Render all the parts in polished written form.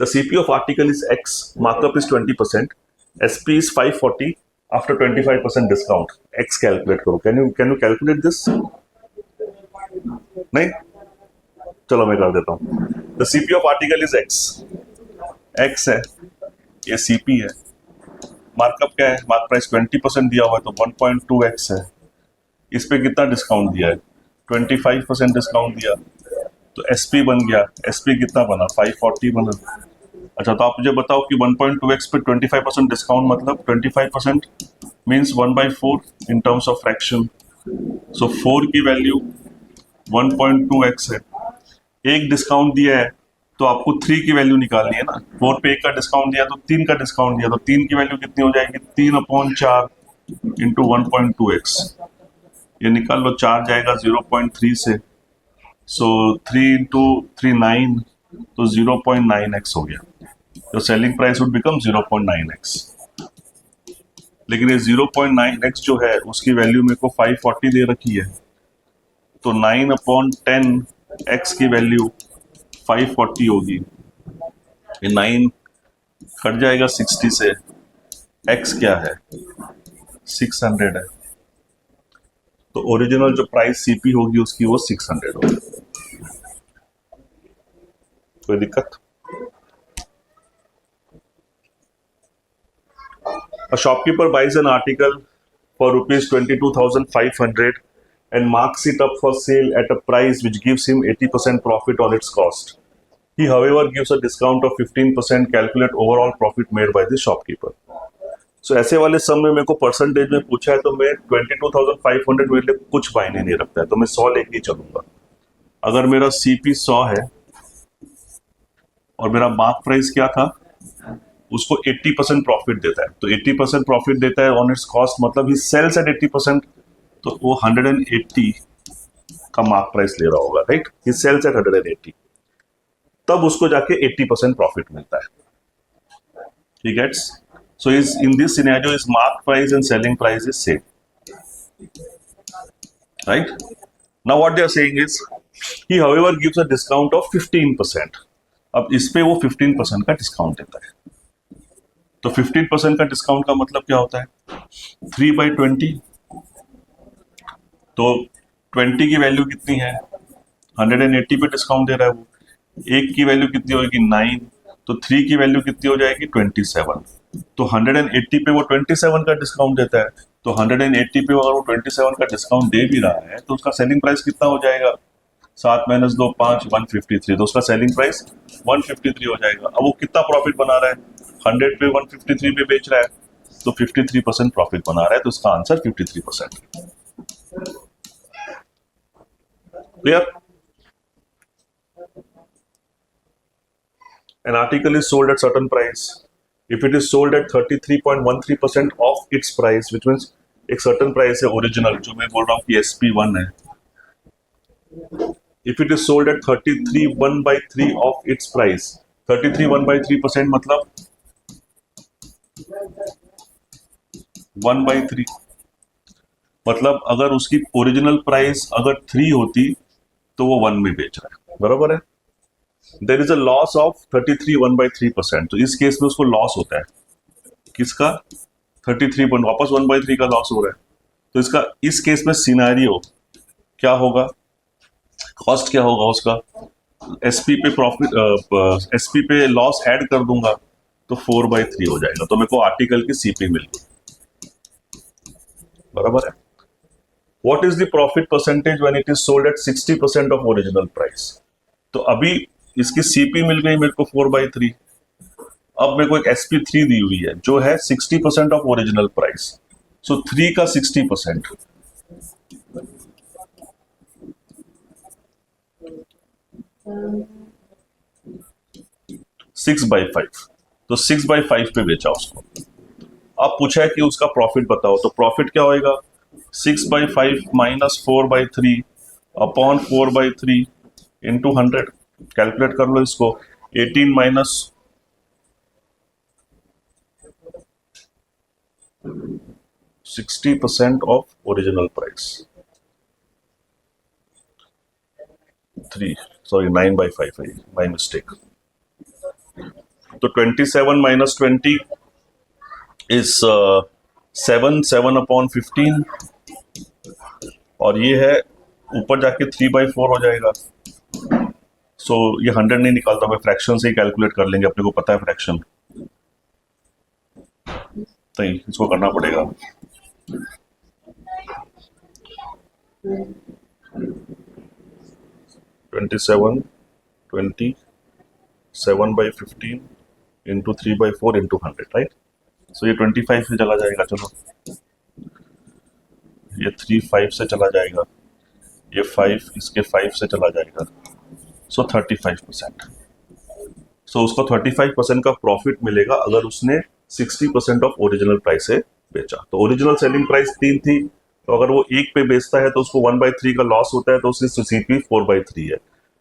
The CP of article is X, markup is 20%, SP is 540 after 25% discount. X calculate करो. Can you calculate this? नहीं? चलो मैं कर देता हूँ. The CP of article is X. X है, ये CP है. मार्कअप क्या है? मार्क प्राइस 20% दिया हुआ है तो 1.2x है. इस पे कितना डिस्काउंट दिया है? 25% डिस्काउंट दिया तो SP बन गया. SP कितना बना? 540 बना. अच्छा, तो आप मुझे बताओ कि 1.2x पे 25% डिस्काउंट मतलब 25% means 1/4 in terms of fraction. So 4 की वैल्यू 1.2x है. एक डिस्काउंट दिया है तो आपको 3 की वैल्यू निकालनी है ना. 4 पे 1 का डिस्काउंट दिया तो 3 का डिस्काउंट दिया तो 3 की वैल्यू कितनी हो जाएगी? 3/4 इंटू 1.2x. ये निकाल लो, 4 जाएगा 0.3 से. सो 3 इंटू 3 9 तो 0.9x हो गया. तो selling price would become 0.9x. लेकिन ये 0.9x जो है उसकी वैल्यू मेरे को 540 दे रखी है. तो 9/10x की वैल्यू 540 होगी. ये 9 कट जाएगा 60 से. x क्या है? 600 है. तो ओरिजिनल जो प्राइस CP होगी उसकी वो 600 होगी. कोई दिक्कत? A shopkeeper buys an article for rupees 22,500 and marks it up for sale at a price which gives him 80% profit on its cost. He, however, gives a discount of 15%. Calculate overall profit made by the shopkeeper. So ऐसे वाले सम में मेरे को percentage में पूछा है तो मैं 22,500 मेरे लिए कुछ मायने नहीं रखता है, तो मैं 100 लेके ही चलूंगा. अगर मेरा CP 100 है और मेरा मार्क प्राइस क्या था, उसको 80% प्रॉफिट देता है, तो 80% प्रॉफिट देता है ऑन इट्स कॉस्ट, मतलब ही सेल्स एट 80%, तो वो 180 का मार्क प्राइस ले रहा होगा, राइट. ही सेल्स एट 180, तब उसको जाके 80% प्रॉफिट मिलता है. He gets. So is in this scenario is mark price and selling price is same, right. Now what they are saying is he however gives a discount of 15%. अब इस पे वो 15% का डिस्काउंट देता है. तो 15% का डिस्काउंट का मतलब क्या होता है? 3/20. तो 20 की वैल्यू कितनी है? 180 पे डिस्काउंट दे रहा है वो. 1 की वैल्यू कितनी होगी? 9. तो 3 की वैल्यू कितनी हो जाएगी? 27. तो 180 पे वो 27 का डिस्काउंट देता है. तो 180 पे अगर वो 27 का डिस्काउंट दे भी रहा है तो उसका सेलिंग प्राइस कितना हो जाएगा? 7 - 2 5 153. तो उसका सेलिंग प्राइस 153 हो जाएगा. अब वो कितना प्रॉफिट बना रहा है? 100 पे 153 पे बेच रहा है तो 53% प्रॉफिट बना रहा है. तो इसका answer 53%. Clear? An article is sold at certain price. If it is sold at 33.13% of its price, which means एक certain price है ओरिजिनल, जो मैं बोल रहा हूँ कि SP1 है. If it is sold at 33 1/3 of its price, 33 1/3% मतलब 1/3, मतलब अगर उसकी ओरिजिनल प्राइस अगर 3 होती तो वो 1 में बेच रहा है, बराबर है. There is a loss of 33 1/3%. तो इस केस में उसको लॉस होता है. किसका? 33 वापस 1/3 का लॉस हो रहा है. तो इसका इस केस में सिनेरियो क्या होगा? कॉस्ट क्या होगा उसका? SP पे प्रॉफिट, SP पे लॉस ऐड कर दूंगा तो 4/3 हो जाएगा. तो मेरे को आर्टिकल की CP मिल गई, बराबर है. What is the profit percentage when it is sold at 60% of original price? तो अभी इसकी CP मिल गई मेरे को 4/3. अब मेरे को एक SP3 दी हुई है जो है 60% ऑफ ओरिजिनल प्राइस. सो 3 का 60%, सिक्स बाई 5. तो 6/5 पे बेचा उसको. अब पूछा है कि उसका प्रॉफिट बताओ, तो प्रॉफिट क्या होएगा? 6/5 - 4/3 अपॉन 4/3 इंटू 100. कैलकुलेट कर लो इसको. 18 minus 60% of original price 3, sorry 9/5 है, माई मिस्टेक. तो 27 minus 20 is 7 upon 15 और ये है ऊपर जाके 3/4 हो जाएगा। सो ये 100 नहीं निकालता, मैं फ्रैक्शन से ही कैलकुलेट कर लेंगे, अपने को पता है फ्रैक्शन, तो इसको करना पड़ेगा। 27 20 7/15 इंटू 3/4 इंटू 100, राइट। सो ये 25 से चला जाएगा, चलो ये 3 5 से चला जाएगा, ये 5 इसके 5 से चला जाएगा, सो 35%। सो उसको 35% का प्रॉफिट मिलेगा अगर उसने 60% ऑफ ओरिजिनल प्राइस से बेचा। तो ओरिजिनल सेलिंग प्राइस 3 थी, तो अगर वो 1 पे बेचता है तो उसको 1/3 का लॉस होता है, तो उसकी सीपी 4/3 है।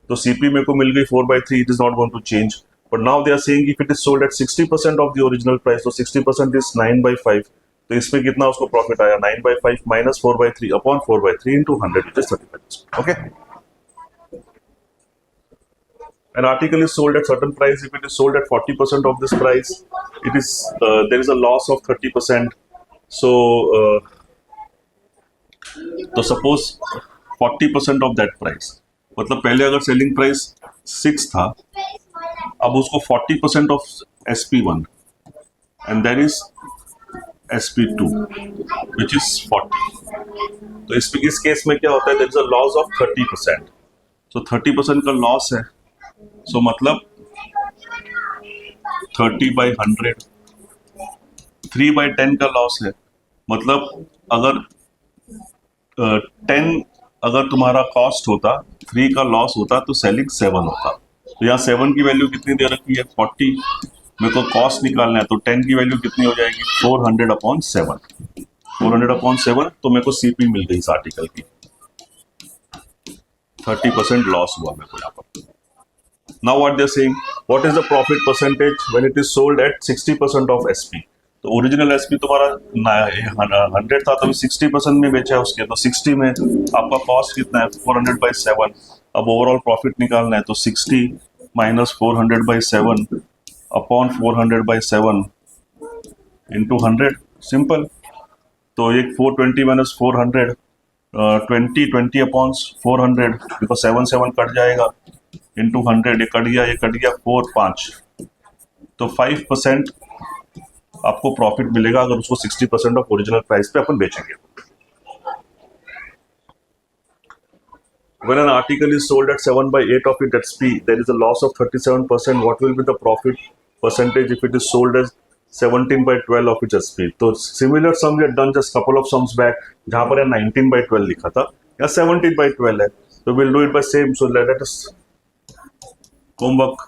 तो सीपी मेरे को मिल गई 4/3, it is not going to change. But now they are saying if it is sold at 60% of the original price, तो 60% इज 9/5, तो इसमें कितना उसको प्रॉफिट आया, 9/5 minus 4/3 upon 4/3 into 100, it is 35%। Okay, an article is sold at certain price. If it is sold at 40% of this price, it is there is a loss of 30%. So तो suppose 40% of that price, मतलब पहले अगर selling price 6 था, अब उसको 40% of SP1 and there is SP2 which is 40। तो इस case में क्या होता है, there is a loss of 30%। So 30% का लॉस है, सो मतलब 30/100, 3/10 का लॉस है। मतलब अगर 10 अगर तुम्हारा कॉस्ट होता, 3 का लॉस होता, तो सेलिंग 7 होता। तो यहाँ 7 की वैल्यू कितनी दे रखी है, 40, मेरे को कॉस्ट निकालना है, तो 10 की वैल्यू कितनी हो जाएगी, 400/7। 400/7, तो मेरे को सीपी मिल गई इस आर्टिकल की, 30% लॉस हुआ मेरे को यहाँ पर। Now what they're saying, what is the profit percentage when it is sold at 60% of SP? तो ओरिजिनल SP तुम्हारा 100 था, तो 60% में बेचा है उसके, तो 60 में आपका कॉस्ट कितना है, 400/7। अब ओवरऑल प्रॉफिट निकालना है, तो 60 माइनस 400/7 अपॉन 400/7 इंटू 100, सिंपल। तो ये 420 माइनस 400, 20 अपॉन 400, बिकॉज 7 कट जाएगा, इंटू 100, ये कट गया 4 5, तो 5% आपको प्रॉफिट मिलेगा अगर उसको 60% ऑफ ओरिजिनल प्राइस पे अपन बेचेंगे। When an article is sold at 7/8 of its SP, there is a loss of 37%. What will be the profit percentage if it is sold as 17/12 of its SP? तो similar sum we had done just couple of sums back, जहां पर 19/12 लिखा था, या 17/12 है, तो we'll do it by same. So let us homework.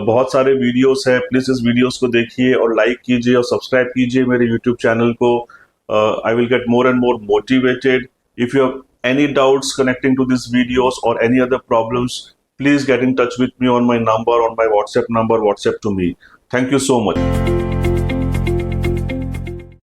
बहुत सारे वीडियोस है, प्लीज इस वीडियोस को देखिए और लाइक कीजिए और सब्सक्राइब कीजिए मेरे यूट्यूब चैनल को। I will get more and more motivated. If you have any doubts connecting to this videos और any other problems, please get in touch with me on my number, on my WhatsApp number, WhatsApp to me. Thank you so much.